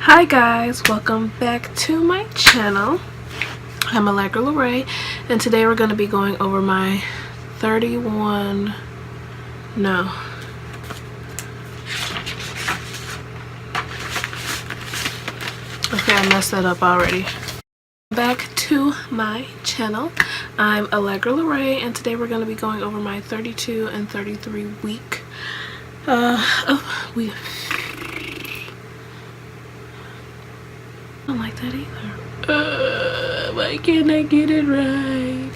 Hi guys, welcome back to my channel. I'm Allegra Lorraine, and today we're going to be going over my 31 no okay, I messed that up already. Back to my channel. I'm Allegra Lorraine, and today we're going to be going over my 32 and 33 week we don't like that either. Why can't I get it right?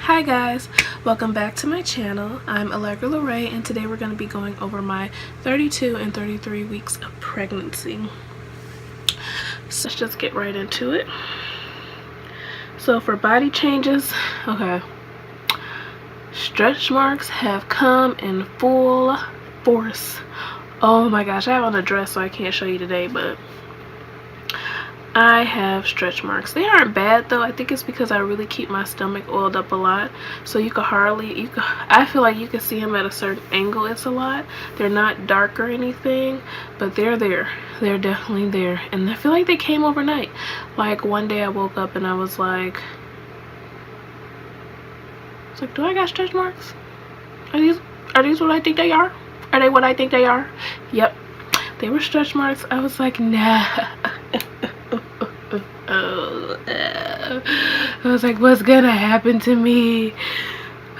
Hi guys, welcome back to my channel. I'm Allegra Lorraine, and today we're going to be going over my 32 and 33 weeks of pregnancy. So let's just get right into it. So for body changes, okay, stretch marks have come in full force. Oh my gosh, I have on a dress so I can't show you today, but I have stretch marks. They aren't bad though. I think it's because I really keep my stomach oiled up a lot, so I feel like you can see them at a certain angle. It's a lot. They're not dark or anything, but they're there. They're definitely there, and I feel like they came overnight. Like one day I woke up and I was like, do I got stretch marks? Are these what I think they are? Are they what I think they are? Yep, they were stretch marks. I was like, nah. I was like, what's gonna happen to me?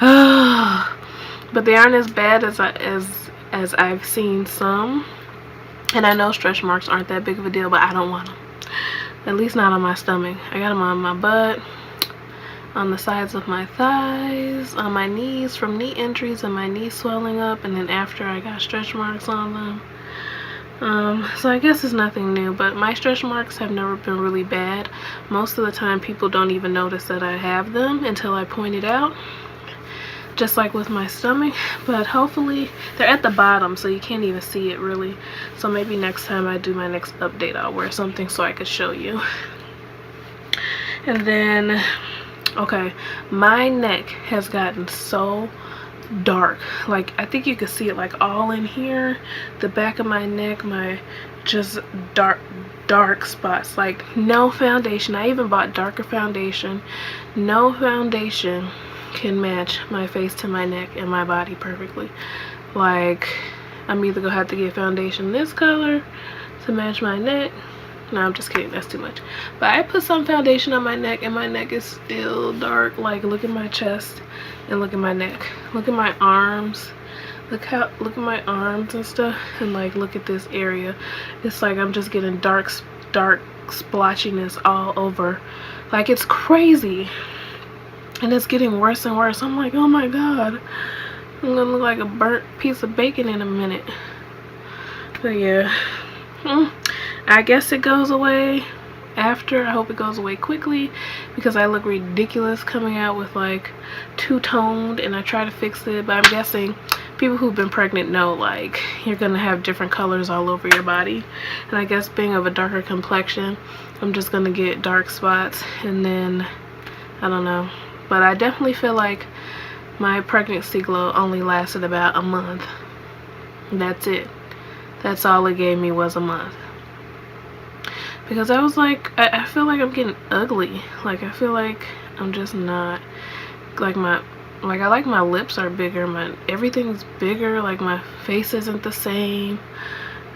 But they aren't as bad as I've seen some, and I know stretch marks aren't that big of a deal, but I don't want them, at least not on my stomach. I got them on my butt, on the sides of my thighs, on my knees from knee injuries and my knees swelling up, and then after I got stretch marks on them. So I guess it's nothing new, but my stretch marks have never been really bad. Most of the time people don't even notice that I have them until I point it out, just like with my stomach. But hopefully they're at the bottom, so you can't even see it really. So maybe next time I do my next update, I'll wear something so I could show you. And then, okay, my neck has gotten so dark. Like, I think you can see it like all in here, the back of my neck, my just dark spots. Like, no foundation. I even bought darker foundation. No foundation can match my face to my neck and my body perfectly. Like, I'm either gonna have to get foundation this color to match my neck. No, I'm just kidding, that's too much. But I put some foundation on my neck, and my neck is still dark. Like, look at my chest and look at my neck. Look at my arms. Look at my arms and stuff, and like look at this area. It's like I'm just getting dark splotchiness all over. Like, it's crazy. And it's getting worse and worse. I'm like, oh my god, I'm gonna look like a burnt piece of bacon in a minute. But yeah, I guess it goes away after. I hope it goes away quickly, because I look ridiculous coming out with like two-toned, and I try to fix it, but I'm guessing people who've been pregnant know, like, you're gonna have different colors all over your body. And I guess being of a darker complexion, I'm just gonna get dark spots, and then I don't know. But I definitely feel like my pregnancy glow only lasted about a month. That's it. That's all it gave me, was a month. Because I was like, I feel like I'm getting ugly. Like, I feel like I'm just not, like, I like my lips are bigger, everything's bigger, like my face isn't the same.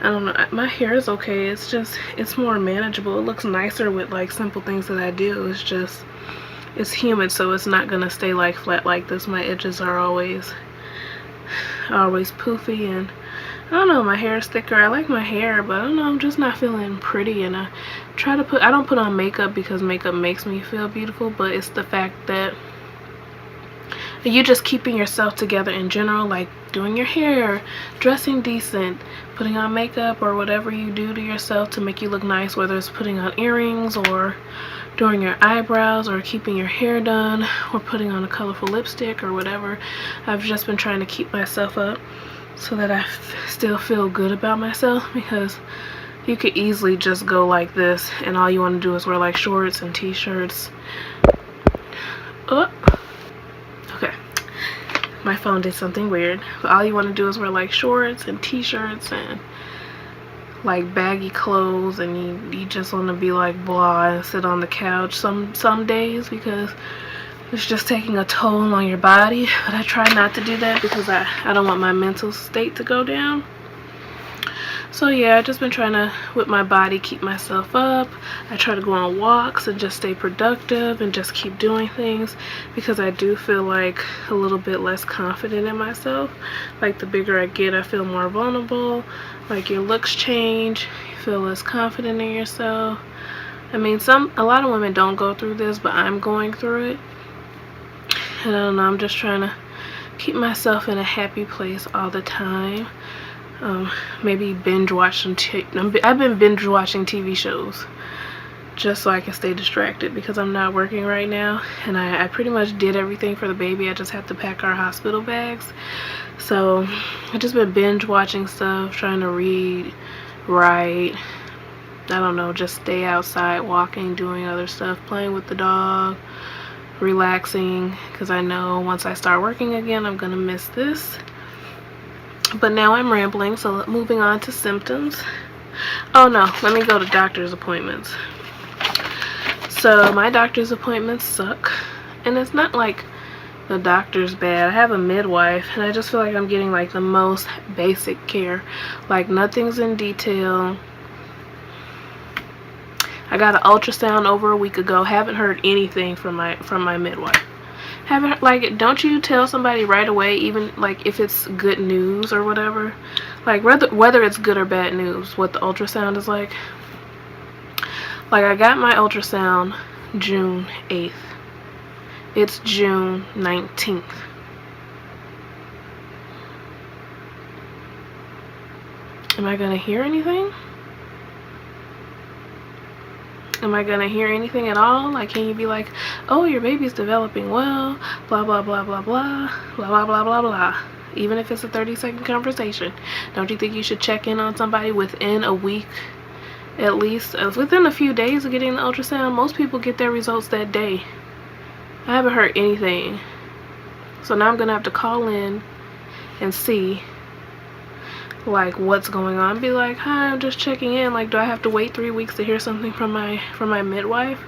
I don't know, my hair is okay, it's more manageable. It looks nicer with like simple things that I do. It's humid, so it's not gonna stay like flat like this. My edges are always poofy, and I don't know, my hair is thicker. I like my hair, but I don't know, I'm just not feeling pretty. And I don't put on makeup because makeup makes me feel beautiful, but it's the fact that you just keeping yourself together in general, like doing your hair, dressing decent, putting on makeup, or whatever you do to yourself to make you look nice, whether it's putting on earrings or doing your eyebrows or keeping your hair done or putting on a colorful lipstick or whatever. I've just been trying to keep myself up so that I still feel good about myself, because you could easily just go like this and all you want to do is wear like shorts and t-shirts. Oh, okay, my phone did something weird. But all you want to do is wear like shorts and t-shirts and like baggy clothes, and you just want to be like blah and sit on the couch some days, because it's just taking a toll on your body. But I try not to do that because I don't want my mental state to go down. So yeah, I've just been trying to, with my body, keep myself up. I try to go on walks and just stay productive and just keep doing things, because I do feel like a little bit less confident in myself. Like the bigger I get, I feel more vulnerable. Like your looks change, you feel less confident in yourself. I mean, a lot of women don't go through this, but I'm going through it. And I don't know, I'm just trying to keep myself in a happy place all the time. Maybe binge watch some I've been binge watching TV shows just so I can stay distracted, because I'm not working right now, and I pretty much did everything for the baby. I just have to pack our hospital bags. So I've just been binge watching stuff, trying to read, write, I don't know, just stay outside, walking, doing other stuff, playing with the dog, relaxing, because I know once I start working again I'm gonna miss this. But now I'm rambling, so moving on to symptoms. Oh no, let me go to doctor's appointments. So my doctor's appointments suck, and it's not like the doctor's bad. I have a midwife, and I just feel like I'm getting like the most basic care. Like nothing's in detail. I got an ultrasound over a week ago. Haven't heard anything from my midwife. Haven't, like, don't you tell somebody right away, even like if it's good news or whatever, like whether it's good or bad news, what the ultrasound is like. Like I got my ultrasound June 8th. It's June 19th. Am I gonna hear anything? Am I gonna hear anything at all? Like, can you be like, oh, your baby's developing well, blah blah blah blah blah blah blah blah blah blah, even if it's a 30-second conversation? Don't you think you should check in on somebody within a week, at least within a few days of getting the ultrasound? Most people get their results that day. I haven't heard anything, so now I'm gonna have to call in and see like what's going on. Be like, hi, I'm just checking in. Like, do I have to wait 3 weeks to hear something from my midwife?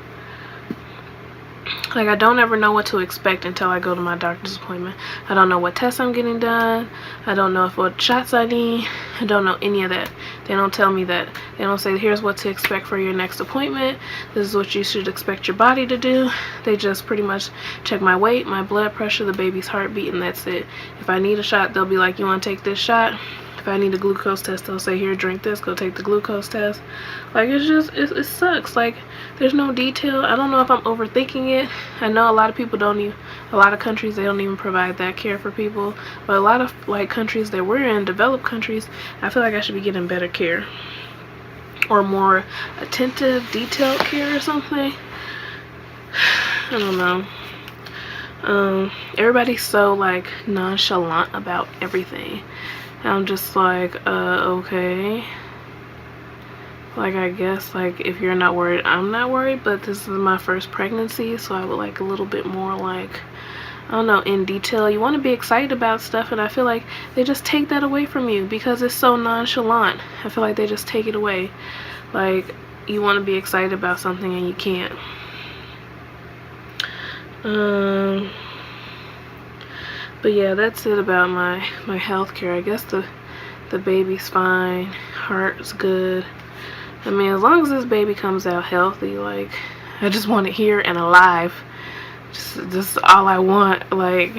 Like, I don't ever know what to expect until I go to my doctor's appointment. I don't know what tests I'm getting done. I don't know what shots I need. I don't know any of that. They don't tell me that. They don't say, here's what to expect for your next appointment. This is what you should expect your body to do. They just pretty much check my weight, my blood pressure, the baby's heartbeat, and that's it. If I need a shot, they'll be like, you want to take this shot? If I need a glucose test, they'll say, here, drink this, go take the glucose test. Like, it's just, it sucks. Like, there's no detail. I don't know if I'm overthinking it. I know a lot of people don't even, a lot of countries, they don't even provide that care for people. But a lot of, like, countries that we're in, developed countries, I feel like I should be getting better care. Or more attentive, detailed care or something. I don't know. Everybody's so, like, nonchalant about everything. I'm just like, okay. Like, I guess, like, if you're not worried, I'm not worried, but this is my first pregnancy, so I would like a little bit more, like, I don't know, in detail. You want to be excited about stuff, and I feel like they just take that away from you because it's so nonchalant. I feel like they just take it away. Like, you want to be excited about something and you can't. But yeah, that's it about my health care. I guess the baby's fine, heart's good. I mean, as long as this baby comes out healthy, like, I just want it here and alive. Just all I want. Like,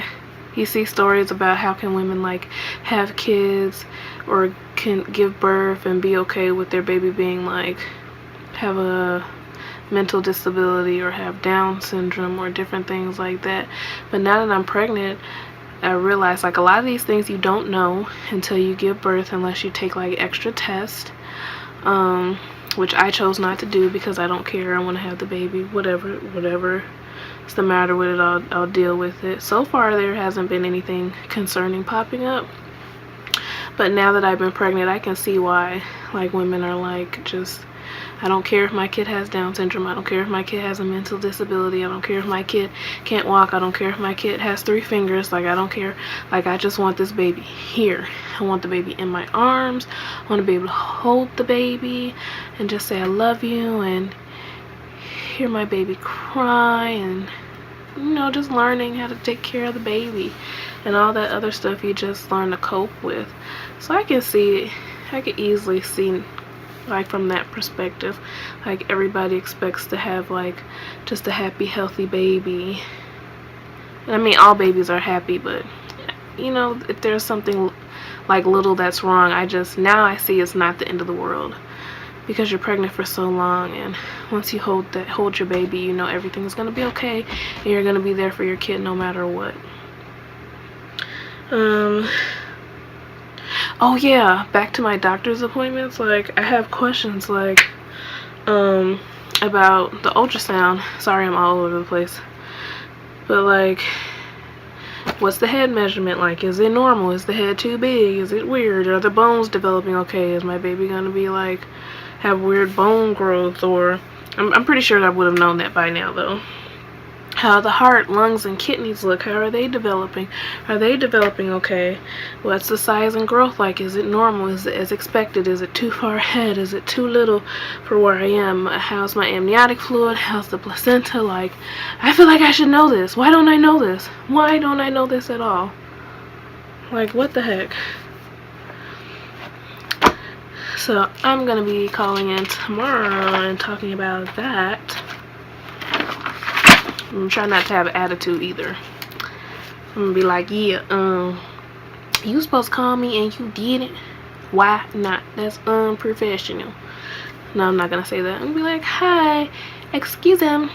you see stories about how can women, like, have kids or can give birth and be okay with their baby being, like, have a mental disability or have Down syndrome or different things like that. But now that I'm pregnant, I realize, like, a lot of these things you don't know until you give birth, unless you take, like, extra tests. which I chose not to do because I don't care. I want to have the baby, whatever's the matter with it, I'll deal with it. So far there hasn't been anything concerning popping up, but now that I've been pregnant, I can see why, like, women are like, just, I don't care if my kid has Down syndrome, I don't care if my kid has a mental disability, I don't care if my kid can't walk, I don't care if my kid has 3 fingers, like, I don't care. Like, I just want this baby here. I want the baby in my arms. I want to be able to hold the baby and just say I love you and hear my baby cry, and, you know, just learning how to take care of the baby and all that other stuff you just learn to cope with. So I can easily see, like, from that perspective, like, everybody expects to have, like, just a happy, healthy baby. I mean, all babies are happy, but, you know, if there's something like little that's wrong, now I see it's not the end of the world, because you're pregnant for so long, and once you hold your baby, you know everything's gonna be okay, and you're gonna be there for your kid no matter what. Oh yeah, back to my doctor's appointments. Like, I have questions, like, about the ultrasound. Sorry, I'm all over the place. But, like, what's the head measurement like? Is it normal? Is the head too big? Is it weird? Are the bones developing okay? Is my baby gonna be, like, have weird bone growth? Or I'm pretty sure I would have known that by now, though. How the heart, lungs, and kidneys look. How are they developing? Are they developing okay? What's the size and growth like? Is it normal? Is it as expected? Is it too far ahead? Is it too little for where I am? How's my amniotic fluid? How's the placenta? Like, I feel like I should know this. Why don't I know this? Why don't I know this at all? Like, what the heck? So I'm gonna be calling in tomorrow and talking about that. I'm trying not to have an attitude either. I'm gonna be like, yeah, you supposed to call me and you didn't. Why not? That's unprofessional. No, I'm not gonna say that. I'm gonna be like, hi, excuse him.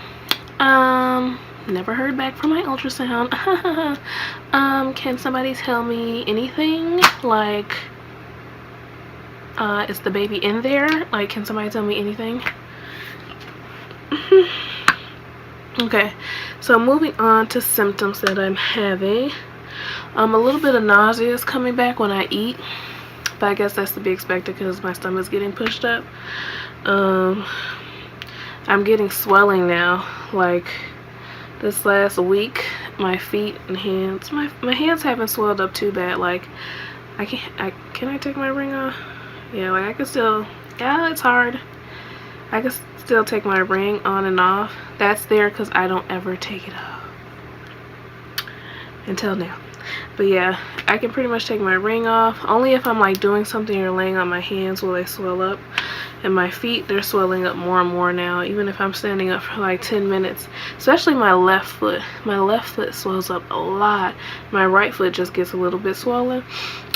Never heard back from my ultrasound. Can somebody tell me anything? Like, is the baby in there? Like, can somebody tell me anything? Okay, so moving on to symptoms that I'm having. A little bit of nausea is coming back when I eat, but I guess that's to be expected because my stomach's getting pushed up. I'm getting swelling now. Like, this last week, my feet and hands, my hands haven't swelled up too bad. Like, can I take my ring off? Yeah, like, I can still, yeah, it's hard. I can still take my ring on and off. That's there because I don't ever take it off until now. But yeah, I can pretty much take my ring off. Only if I'm, like, doing something or laying on my hands will they swell up. And my feet, they're swelling up more and more now, even if I'm standing up for like 10 minutes. Especially my left foot. My left foot swells up a lot. My right foot just gets a little bit swollen.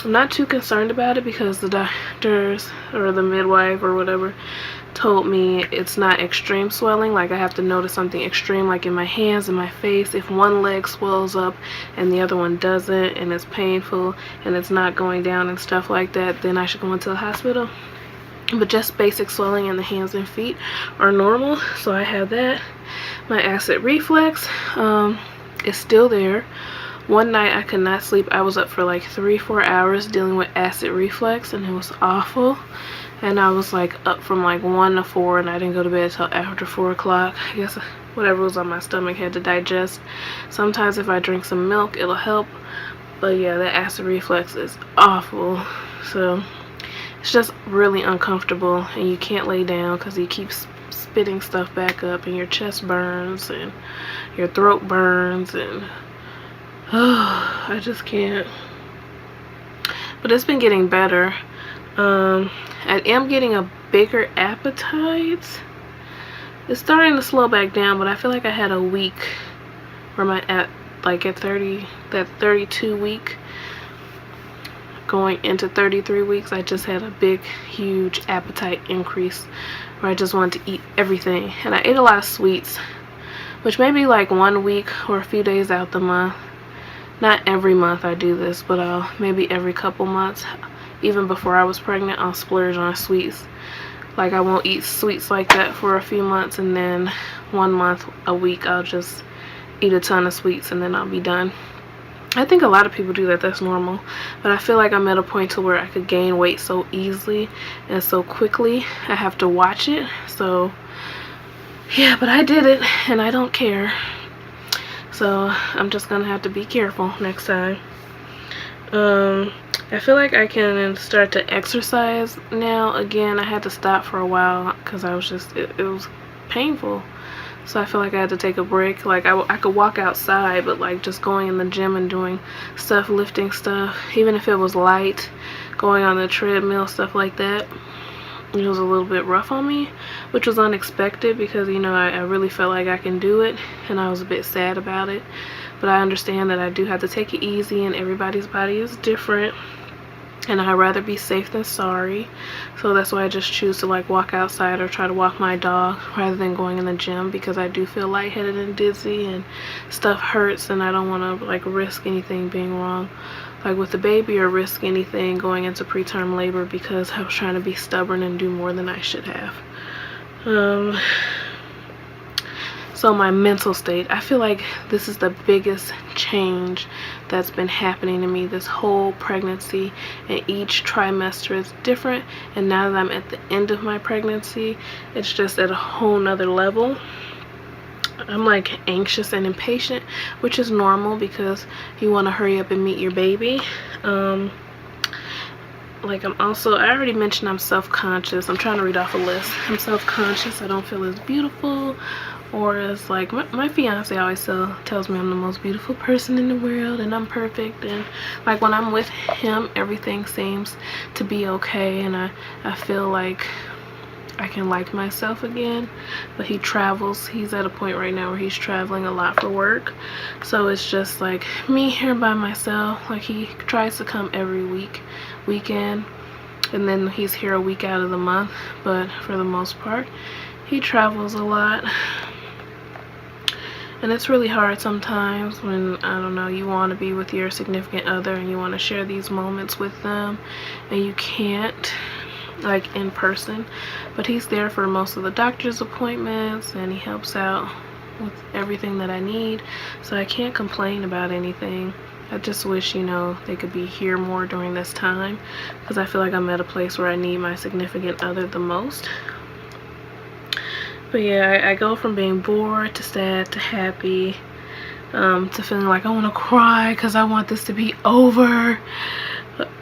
I'm not too concerned about it because the doctors or the midwife or whatever told me it's not extreme swelling. Like, I have to notice something extreme, like in my hands and my face. If one leg swells up and the other one doesn't, and it's painful and it's not going down and stuff like that, then I should go into the hospital. But just basic swelling in the hands and feet are normal, so I have that. My acid reflux is still there. One night I could not sleep. I was up for like 3-4 hours dealing with acid reflux, and it was awful. And I was like up from like 1 to 4, and I didn't go to bed till after 4 o'clock. I guess whatever was on my stomach had to digest. Sometimes if I drink some milk, it'll help. But yeah, the acid reflux is awful. So it's just really uncomfortable, and you can't lay down because you keep spitting stuff back up, and your chest burns and your throat burns, and I just can't. But it's been getting better. I am getting a bigger appetite. It's starting to slow back down, but I feel like I had a week where at 30, that 32 week going into 33 weeks, I just had a big, huge appetite increase where I just wanted to eat everything. And I ate a lot of sweets, which may be like 1 week or a few days out the month. Not every month I do this, but maybe every couple months. Even before I was pregnant, I'll splurge on sweets. Like I won't eat sweets like that for a few months, and then 1 month, a week, I'll just eat a ton of sweets and then I'll be done. I think a lot of people do that. That's normal. But I feel like I'm at a point to where I could gain weight so easily and so quickly. I have to watch it. So yeah, but I did it and I don't care. So I'm just gonna have to be careful next time. I feel like I can start to exercise now again. I had to stop for a while because I was just, it was painful. So I feel like I had to take a break. Like I could walk outside, but like just going in the gym and doing stuff, lifting stuff, even if it was light, going on the treadmill, stuff like that, it was a little bit rough on me, which was unexpected because, you know, I really felt like I can do it, and I was a bit sad about it. But I understand that I do have to take it easy, and everybody's body is different, and I'd rather be safe than sorry. So that's why I just choose to like walk outside or try to walk my dog rather than going in the gym, because I do feel lightheaded and dizzy and stuff hurts, and I don't want to like risk anything being wrong, like with the baby, or risk anything going into preterm labor because I was trying to be stubborn and do more than I should have. So my mental state, I feel like this is the biggest change that's been happening to me this whole pregnancy, and each trimester is different, and now that I'm at the end of my pregnancy, it's just at a whole nother level. I'm like anxious and impatient, which is normal because you want to hurry up and meet your baby. Like I already mentioned I'm self-conscious. I'm trying to read off a list. I'm self-conscious. I don't feel as beautiful, or as like my fiance always tells me I'm the most beautiful person in the world and I'm perfect, and like when I'm with him everything seems to be okay, and I feel like I can like myself again. But he travels. He's at a point right now where he's traveling a lot for work, so it's just like me here by myself. Like he tries to come every weekend, and then he's here a week out of the month, but for the most part he travels a lot. And it's really hard sometimes when, I don't know, you want to be with your significant other and you want to share these moments with them, and you can't, like in person. But he's there for most of the doctor's appointments, and he helps out with everything that I need, so I can't complain about anything. I just wish, you know, they could be here more during this time, because I feel like I'm at a place where I need my significant other the most. But yeah, I go from being bored to sad to happy, to feeling like I want to cry because I want this to be over.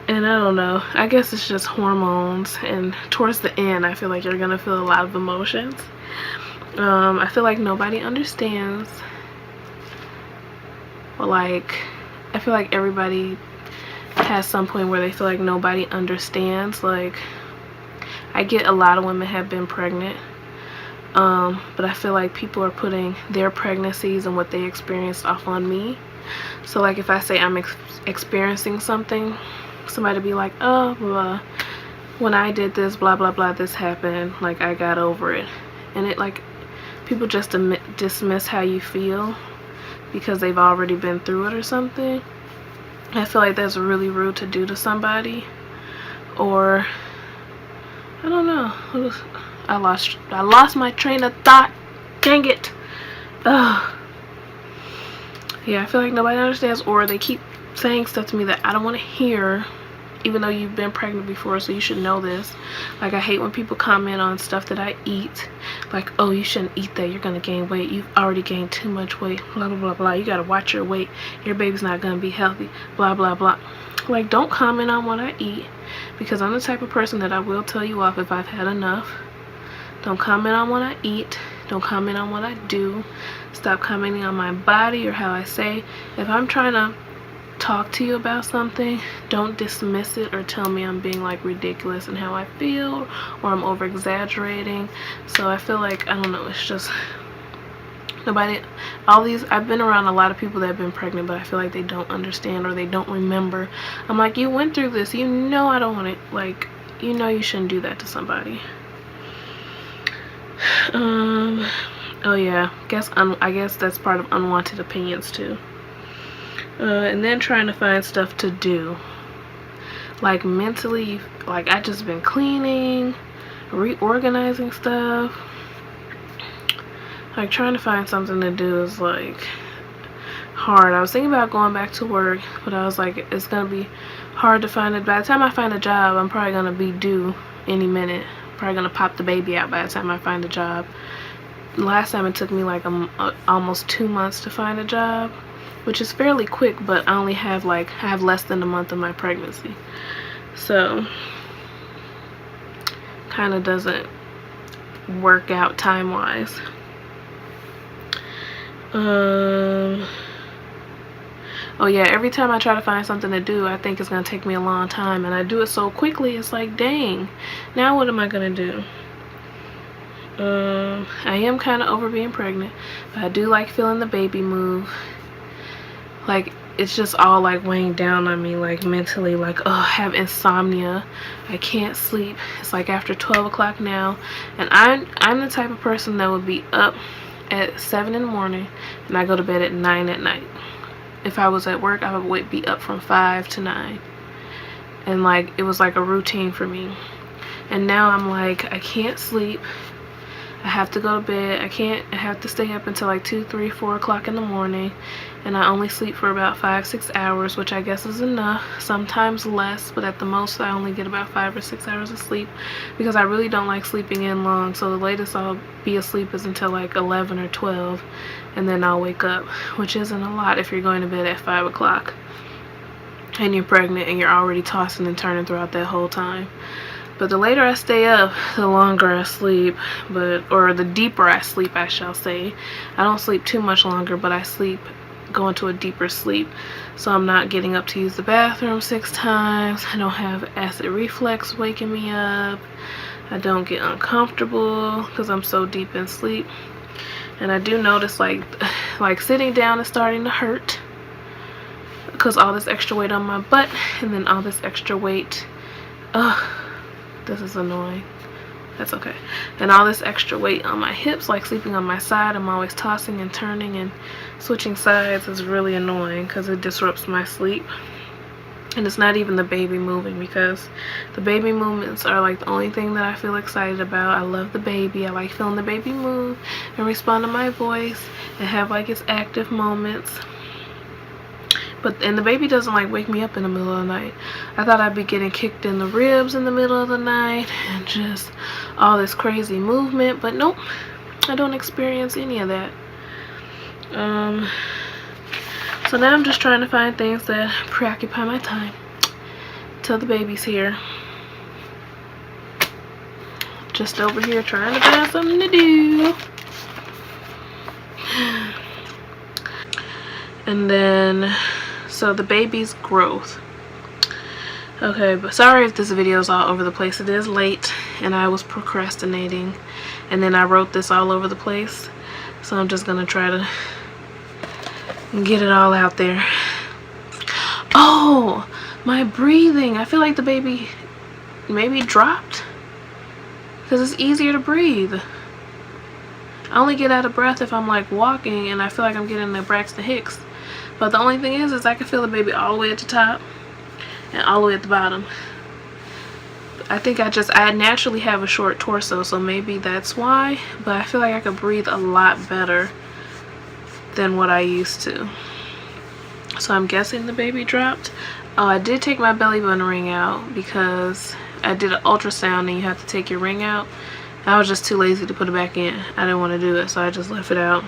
And I don't know, I guess it's just hormones, and towards the end I feel like you're gonna feel a lot of emotions. I feel like nobody understands, but like I feel like everybody has some point where they feel like nobody understands. Like I get a lot of women have been pregnant, but I feel like people are putting their pregnancies and what they experienced off on me. So like if I say I'm experiencing something, somebody be like, oh, blah, when I did this, blah blah blah, this happened, like I got over it. And it like, people just dismiss how you feel because they've already been through it or something. I feel like that's really rude to do to somebody. Or I don't know, I lost my train of thought, dang it. Ugh. Yeah, I feel like nobody understands, or they keep saying stuff to me that I don't want to hear, even though you've been pregnant before, so you should know this. Like I hate when people comment on stuff that I eat, like, oh, you shouldn't eat that, you're gonna gain weight, you've already gained too much weight, blah blah blah blah, you gotta watch your weight, your baby's not gonna be healthy, blah blah blah. Like, don't comment on what I eat, because I'm the type of person that I will tell you off if I've had enough. Don't comment on what I eat. Don't comment on what I do. Stop commenting on my body or how I say. If I'm trying to talk to you about something, don't dismiss it or tell me I'm being like ridiculous in how I feel, or I'm over exaggerating. So I feel like, I don't know, it's just nobody, I've been around a lot of people that have been pregnant, but I feel like they don't understand or they don't remember. I'm like, you went through this, you know I don't want it, like, you know you shouldn't do that to somebody. Oh yeah, I guess that's part of unwanted opinions too. And then trying to find stuff to do, like mentally, like I just been cleaning, reorganizing stuff. Like trying to find something to do is like hard. I was thinking about going back to work, but I was like, it's gonna be hard to find it. By the time I find a job, I'm probably gonna be due any minute. Probably gonna pop the baby out by the time I find a job. Last time it took me like almost 2 months to find a job, which is fairly quick, but I only have I have less than a month of my pregnancy, so kind of doesn't work out time-wise. Oh yeah, every time I try to find something to do, I think it's gonna take me a long time, and I do it so quickly, it's like, dang, now what am I gonna do? I am kind of over being pregnant, but I do like feeling the baby move. Like, it's just all like weighing down on me, like mentally, like, oh, I have insomnia, I can't sleep. It's like after 12 o'clock now, and I'm the type of person that would be up at 7 in the morning and I go to bed at 9 at night. If I was at work, I would be up from 5 to 9, and like it was like a routine for me. And now I'm like, I can't sleep, I have to go to bed, I have to stay up until like 2, 3, 4 o'clock in the morning, and I only sleep for about 5-6 hours, which I guess is enough, sometimes less, but at the most I only get about 5 or 6 hours of sleep, because I really don't like sleeping in long. So the latest I'll be asleep is until like 11 or 12, and then I'll wake up, which isn't a lot if you're going to bed at 5 o'clock and you're pregnant and you're already tossing and turning throughout that whole time. But the later I stay up, the longer I sleep, or the deeper I sleep, I shall say. I don't sleep too much longer, but I go into a deeper sleep. So I'm not getting up to use the bathroom 6 times. I don't have acid reflux waking me up. I don't get uncomfortable because I'm so deep in sleep. And I do notice like sitting down is starting to hurt because all this extra weight on my butt, and then all this extra weight, this is annoying. That's okay. And all this extra weight on my hips, like sleeping on my side, I'm always tossing and turning and switching sides, is really annoying because it disrupts my sleep. And it's not even the baby moving, because the baby movements are like the only thing that I feel excited about. I love the baby. I like feeling the baby move and respond to my voice and have like its active moments. And the baby doesn't like wake me up in the middle of the night. I thought I'd be getting kicked in the ribs in the middle of the night and just all this crazy movement, but nope, I don't experience any of that. So now I'm just trying to find things that preoccupy my time till the baby's here. Just over here trying to find something to do. And then, so the baby's growth. Okay, but sorry if this video is all over the place. It is late and I was procrastinating, and then I wrote this all over the place. So I'm just gonna try to get it all out there. Oh, my breathing. I feel like the baby maybe dropped because it's easier to breathe. I only get out of breath if I'm like walking and I feel like I'm getting the Braxton Hicks. But the only thing is I can feel the baby all the way at the top and all the way at the bottom. I think I naturally have a short torso, so maybe that's why. But I feel like I could breathe a lot better than what I used to. So I'm guessing the baby dropped. I did take my belly button ring out because I did an ultrasound and you have to take your ring out. I was just too lazy to put it back in. I didn't want to do it, so I just left it out.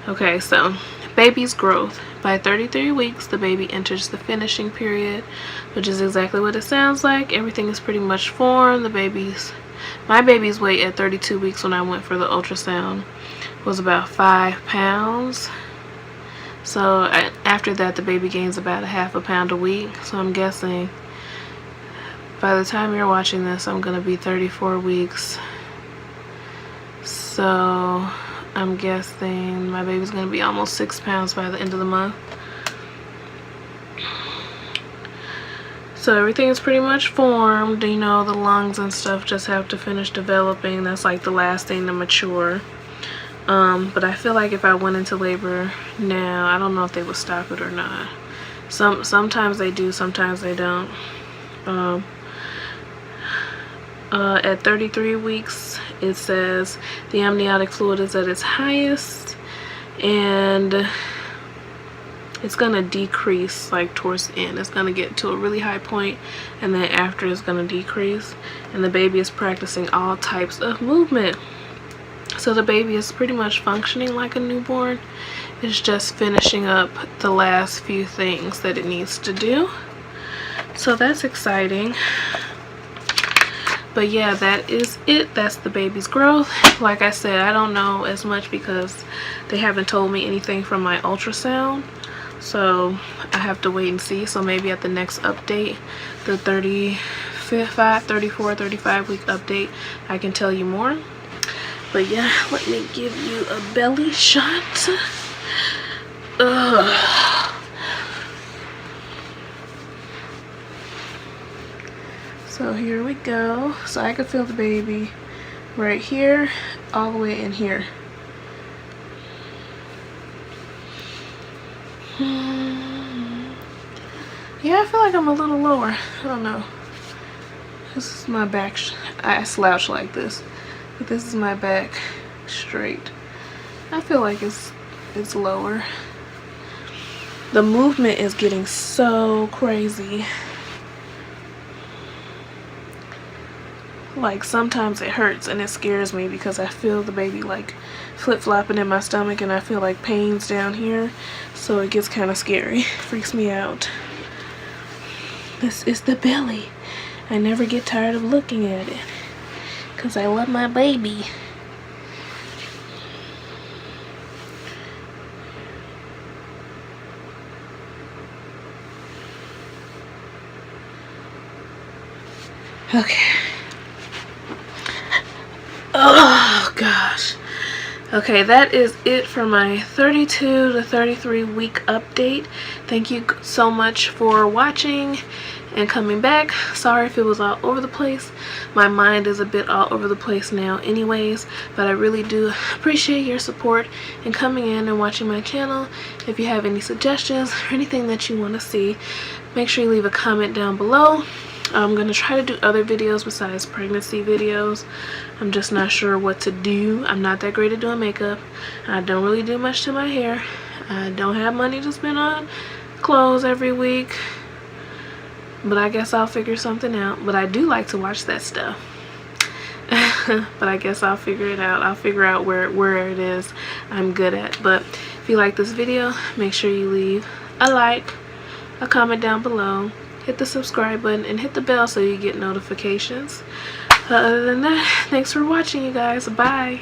Okay, so baby's growth. By 33 weeks, the baby enters the finishing period, which is exactly what it sounds like. Everything is pretty much formed. My baby's weight at 32 weeks when I went for the ultrasound was about 5 pounds. So after that, the baby gains about ½ a pound a week. So I'm guessing by the time you're watching this, I'm gonna be 34 weeks. So I'm guessing my baby's gonna be almost 6 pounds by the end of the month. So everything is pretty much formed. You know, the lungs and stuff just have to finish developing. That's like the last thing to mature. But I feel like if I went into labor now, I don't know if they would stop it or not. Sometimes they do, sometimes they don't. At 33 weeks, it says the amniotic fluid is at its highest, and it's gonna decrease like towards the end. It's gonna get to a really high point, and then after it's gonna decrease, and the baby is practicing all types of movement. So the baby is pretty much functioning like a newborn. It's just finishing up the last few things that it needs to do. So that's exciting. But yeah, that is it. That's the baby's growth. Like I said, I don't know as much because they haven't told me anything from my ultrasound. So I have to wait and see. So maybe at the next update, the 34, 35 week update, I can tell you more. But yeah, let me give you a belly shot. Ugh. So here we go. So I can feel the baby right here, all the way in here. Yeah, I feel like I'm a little lower. I don't know. This is my back. I slouch like this, but this is my back straight. I feel like it's lower. The movement is getting so crazy. Like sometimes it hurts and it scares me because I feel the baby like flip-flopping in my stomach, and I feel like pains down here, so it gets kind of scary. Freaks me out. This is the belly. I never get tired of looking at it because I love my baby. Okay. Oh gosh. Okay, that is it for my 32 to 33 week update. Thank you so much for watching and coming back. Sorry if it was all over the place. My mind is a bit all over the place now anyways, but I really do appreciate your support and coming in and watching my channel. If you have any suggestions or anything that you want to see, make sure you leave a comment down below. I'm going to try to do other videos besides pregnancy videos. I'm just not sure what to do. I'm not that great at doing makeup. I don't really do much to my hair. I don't have money to spend on clothes every week. But I guess I'll figure something out. But I do like to watch that stuff. But I guess I'll figure it out. I'll figure out where it is I'm good at. But if you like this video, make sure you leave a like, a comment down below. Hit the subscribe button and hit the bell so you get notifications. Other than that, thanks for watching, you guys. Bye.